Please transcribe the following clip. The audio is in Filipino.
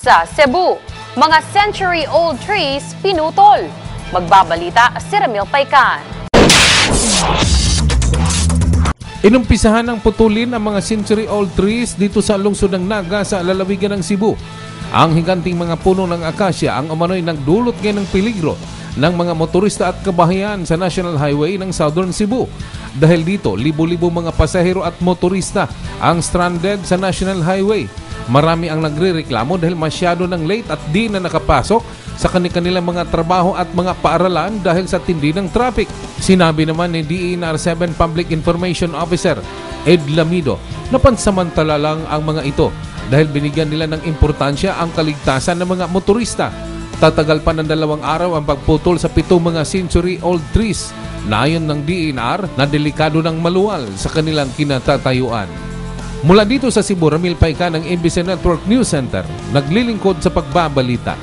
Sa Cebu, mga century-old trees pinutol. Magbabalita si Ramil Paykan. Inumpisahan ng putulin ang mga century-old trees dito sa lungsod ng Naga sa lalawigan ng Cebu. Ang higanting mga puno ng akasya ang umano'y nagdulot ngayon ng peligro ng mga motorista at kabahayan sa National Highway ng Southern Cebu. Dahil dito, libo-libo mga pasahero at motorista ang stranded sa National Highway. Marami ang nagrereklamo dahil masyado ng late at di na nakapasok sa kanilang mga trabaho at mga paaralan dahil sa tindi ng traffic. Sinabi naman ni DENR 7 Public Information Officer Ed Lamido na pansamantala lang ang mga ito dahil binigyan nila ng importansya ang kaligtasan ng mga motorista. Tatagal pa ng 2 araw ang pagputol sa 7 mga century-old trees na ayon ng DENR na delikado ng maluwal sa kanilang kinatatayuan. Mula dito sa Cebu, Ramil Paykan ng MBC Network News Center, naglilingkod sa pagbabalita.